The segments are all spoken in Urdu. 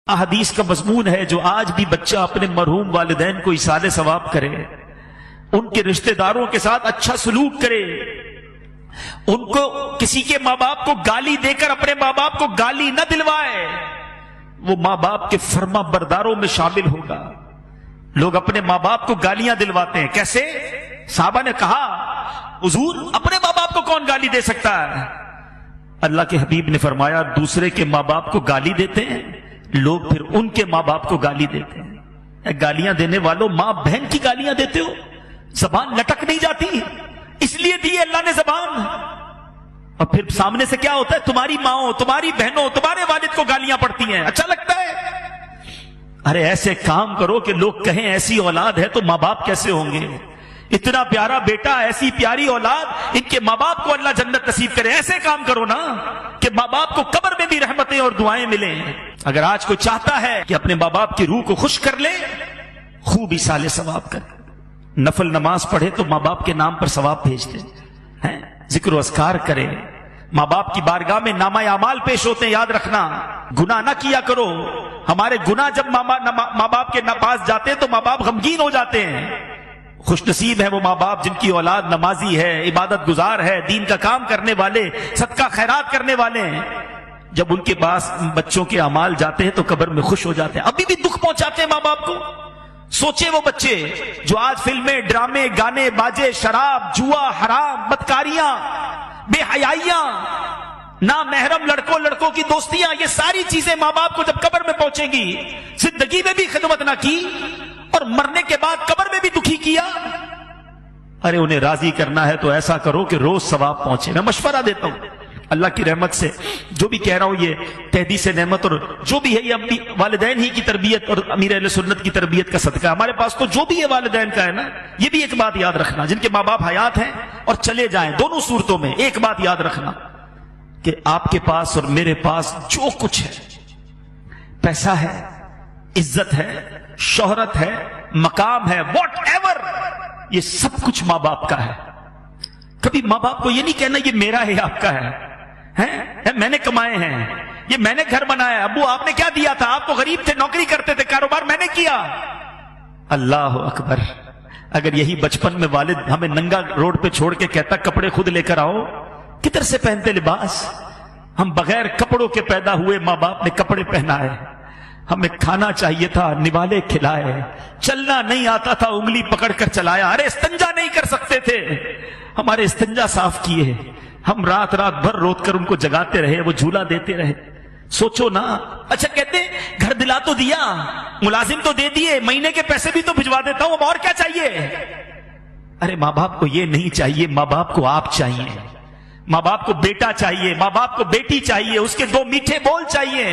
احادیث کا مضمون ہے جو آج بھی بچہ اپنے مرحوم والدین کو ایصال ثواب کرے، ان کے رشتہ داروں کے ساتھ اچھا سلوک کرے، ان کو کسی کے ماں باپ کو گالی دے کر اپنے ماں باپ کو گالی نہ دلوائے، وہ ماں باپ کے فرما برداروں میں شامل ہوگا۔ لوگ اپنے ماں باپ کو گالیاں دلواتے ہیں، کیسے؟ صحابہ نے کہا حضور اپنے ماں باپ کو کون گالی دے سکتا ہے؟ اللہ کے حبیب نے فرمایا دوسرے کے ماں باپ کو گالی دیتے ہیں لوگ، پھر ان کے ماں باپ کو گالی دیتے ہیں۔ گالیاں دینے والوں ماں بہن کی گالیاں دیتے ہو، زبان لٹک نہیں جاتی؟ اس لیے دی اللہ نے زبان، اور پھر سامنے سے کیا ہوتا ہے؟ تمہاری ماں تمہاری بہنوں تمہارے والد کو گالیاں پڑتی ہیں، اچھا لگتا ہے؟ ارے ایسے کام کرو کہ لوگ کہیں ایسی اولاد ہے تو ماں باپ کیسے ہوں گے، اتنا پیارا بیٹا ایسی پیاری اولاد، ان کے ماں باپ کو اللہ جنت نصیب کرے۔ ایسے کام کرو نا کہ ماں باپ کو قبر میں بھی رحمتیں اور دعائیں ملیں۔ اگر آج کوئی چاہتا ہے کہ اپنے ماں باپ کی روح کو خوش کر لے، خوب ایصال ثواب کرے، نفل نماز پڑھے تو ماں باپ کے نام پر ثواب بھیج دے، ذکر و اذکار کرے، ماں باپ کی بارگاہ میں نامہ اعمال پیش ہوتے ہیں، یاد رکھنا گناہ نہ کیا کرو۔ ہمارے گناہ جب ماں باپ کے پاس جاتے ہیں تو ماں باپ غمگین ہو جاتے ہیں۔ خوش نصیب ہے وہ ماں باپ جن کی اولاد نمازی ہے، عبادت گزار ہے، دین کا کام کرنے والے، صدقہ خیرات کرنے والے ہیں۔ جب ان کے پاس بچوں کے اعمال جاتے ہیں تو قبر میں خوش ہو جاتے ہیں۔ ابھی بھی دکھ پہنچاتے ہیں ماں باپ کو۔ سوچے وہ بچے جو آج فلمیں، ڈرامے، گانے، باجے، شراب، جوا، حرام، بدکاریاں، بے حیائیاں، نامحرم لڑکوں کی دوستیاں، یہ ساری چیزیں ماں باپ کو جب قبر میں پہنچیں گی، زندگی میں بھی خدمت نہ کی اور مرنے کے بعد قبر میں بھی دکھی کیا۔ ارے انہیں راضی کرنا ہے تو ایسا کرو کہ روز ثواب پہنچے۔ میں مشورہ دیتا ہوں اللہ کی رحمت سے، جو بھی کہہ رہا ہوں یہ تحدیث نعمت اور جو بھی ہے یہ اپنی والدین ہی کی تربیت اور امیر اہل سنت کی تربیت کا صدقہ ہے۔ ہمارے پاس تو جو بھی ہے والدین کا ہے نا، یہ بھی ایک بات یاد رکھنا، جن کے ماں باپ حیات ہیں اور چلے جائیں، دونوں صورتوں میں ایک بات یاد رکھنا کہ آپ کے پاس اور میرے پاس جو کچھ ہے، پیسہ ہے، عزت ہے، شہرت ہے، مقام ہے، واٹ ایور، یہ سب کچھ ماں باپ کا ہے۔ کبھی ماں باپ کو یہ نہیں کہنا یہ میرا ہے آپ کا ہے، میں نے کمائے ہیں، یہ میں نے گھر بنایا، ابو آپ نے کیا دیا تھا، آپ کو غریب تھے، نوکری کرتے تھے، کاروبار میں نے کیا۔ اللہ اکبر، اگر یہی بچپن میں والد ہمیں ننگا روڈ پہ چھوڑ کے کہتا کپڑے خود لے کر آؤ، کدھر سے پہنتے لباس؟ ہم بغیر کپڑوں کے پیدا ہوئے، ماں باپ نے کپڑے پہنائے، ہمیں کھانا چاہیے تھا، نوالے کھلائے، چلنا نہیں آتا تھا، انگلی پکڑ کر چلایا، ارے استنجا نہیں کر سکتے تھے، ہمارے استنجا صاف کیے، ہم رات بھر روت کر ان کو جگاتے رہے، وہ جھولا دیتے رہے۔ سوچو نا، اچھا کہتے گھر دلا تو دیا، ملازم تو دے دیے، مہینے کے پیسے بھی تو بھجوا دیتا ہوں، اب اور کیا چاہیے؟ ارے ماں باپ کو یہ نہیں چاہیے، ماں باپ کو آپ چاہیے، ماں باپ کو بیٹا چاہیے، ماں باپ کو بیٹی چاہیے، اس کے دو میٹھے بول چاہیے،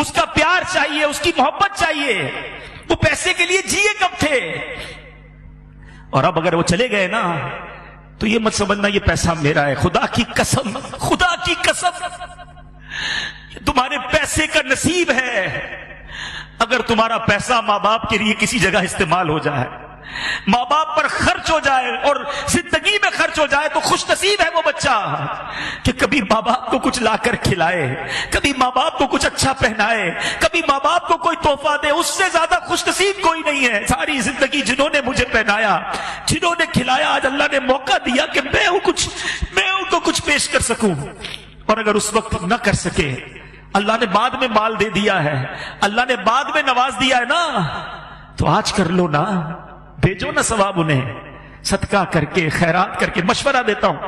اس کا پیار چاہیے، اس کی محبت چاہیے۔ وہ پیسے کے لیے جیے کب تھے؟ اور اب اگر وہ چلے گئے نا تو یہ مت سمجھنا یہ پیسہ میرا ہے، خدا کی قسم، خدا کی قسم تمہارے پیسے کا نصیب ہے۔ اگر تمہارا پیسہ ماں باپ کے لیے کسی جگہ استعمال ہو جائے، ماں باپ پر خرچ ہو جائے اور زندگی میں خرچ ہو جائے، تو خوش نصیب ہے وہ بچہ کہ کبھی ماں باپ کو کچھ لا کر کھلائے، کبھی ماں باپ کو کچھ اچھا پہنائے، کبھی ماں باپ کو کوئی تحفہ دے۔ اس سے زیادہ خوش نصیب کوئی نہیں ہے۔ ساری زندگی جنہوں نے مجھے پہنایا، جنہوں نے کھلایا، آج اللہ نے موقع دیا کہ میں ان کو کچھ پیش کر سکوں، اور اگر اس وقت نہ کر سکے، اللہ نے بعد میں مال دے دیا ہے، اللہ نے بعد میں نواز دیا ہے نا، تو آج کر لو نا، بھیجو نا ثواب انہیں، صدقہ کر کے، خیرات کر کے۔ مشورہ دیتا ہوں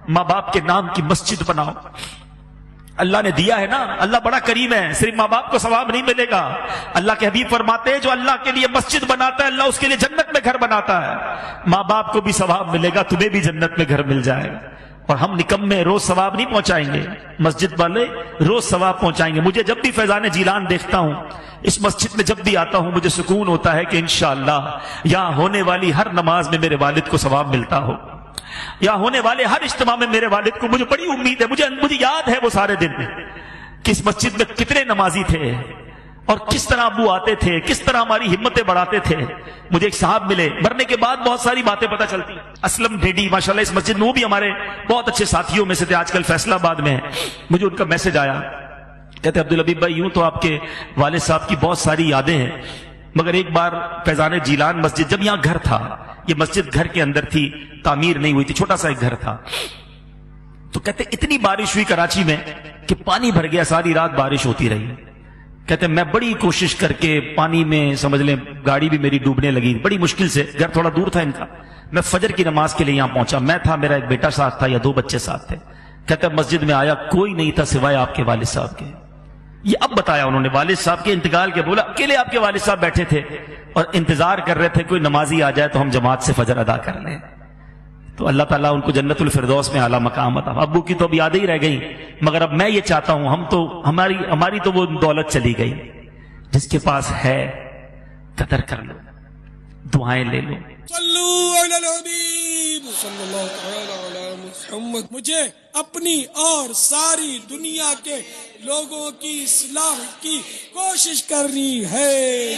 ماں باپ کے نام کی مسجد بناؤ، اللہ نے دیا ہے نا، اللہ بڑا کریم ہے، صرف ماں باپ کو ثواب نہیں ملے گا۔ اللہ کے حبیب فرماتے ہیں جو اللہ کے لیے مسجد بناتا ہے، اللہ اس کے لیے جنت میں گھر بناتا ہے۔ ماں باپ کو بھی ثواب ملے گا، تمہیں بھی جنت میں گھر مل جائے گا۔ اور ہم نکمے روز ثواب نہیں پہنچائیں گے، مسجد والے روز ثواب پہنچائیں گے۔ مجھے جب بھی فیضان جیلان دیکھتا ہوں، اس مسجد میں جب بھی آتا ہوں، مجھے سکون ہوتا ہے کہ انشاءاللہ یہاں ہونے والی ہر نماز میں میرے والد کو ثواب ملتا ہو، یہاں ہونے والے ہر اجتماع میں میرے والد کو، مجھے بڑی امید ہے، مجھے یاد ہے وہ سارے دن کہ اس مسجد میں کتنے نمازی تھے اور کس طرح ابو آتے تھے، کس طرح ہماری ہمتیں بڑھاتے تھے۔ مجھے ایک صاحب ملے، مرنے کے بعد بہت ساری باتیں پتہ چلتی، اسلم ڈیڈی ماشاءاللہ اس مسجد میں، وہ بھی ہمارے بہت اچھے ساتھیوں میں سے تھے، آج کل فیصلہ آباد میں ہیں۔ مجھے ان کا میسج آیا کہتے عبدالحبیب بھائی یوں تو آپ کے والد صاحب کی بہت ساری یادیں ہیں، مگر ایک بار فیضان جیلان مسجد، جب یہاں گھر تھا، یہ مسجد گھر کے اندر تھی، تعمیر نہیں ہوئی تھی، چھوٹا سا ایک گھر تھا، تو کہتے اتنی بارش ہوئی کراچی میں کہ پانی بھر گیا، ساری رات بارش ہوتی رہی۔ کہتے میں بڑی کوشش کر کے پانی میں سمجھ لیں گاڑی بھی میری ڈوبنے لگی، بڑی مشکل سے، گھر تھوڑا دور تھا ان کا، میں فجر کی نماز کے لیے یہاں پہنچا، میں تھا، میرا ایک بیٹا ساتھ تھا یا 2 بچے ساتھ تھے۔ کہتے مسجد میں آیا، کوئی نہیں تھا سوائے آپ کے والد صاحب کے۔ یہ اب بتایا انہوں نے والد صاحب کے انتقال کے، بولا اکیلے آپ کے والد صاحب بیٹھے تھے اور انتظار کر رہے تھے کوئی نمازی آ جائے تو ہم جماعت سے فجر ادا کر لیں۔ تو اللہ تعالیٰ ان کو جنت الفردوس میں اعلیٰ مقام عطا۔ ابو کی تو اب یادیں ہی رہ گئی، مگر اب میں یہ چاہتا ہوں، ہماری تو وہ دولت چلی گئی، جس کے پاس ہے قدر کر لو، دعائیں لے لو۔ صلو علی الحبیب صلی اللہ تعالی علی محمد۔ مجھے اپنی اور ساری دنیا کے لوگوں کی اصلاح کی کوشش کرنی ہے۔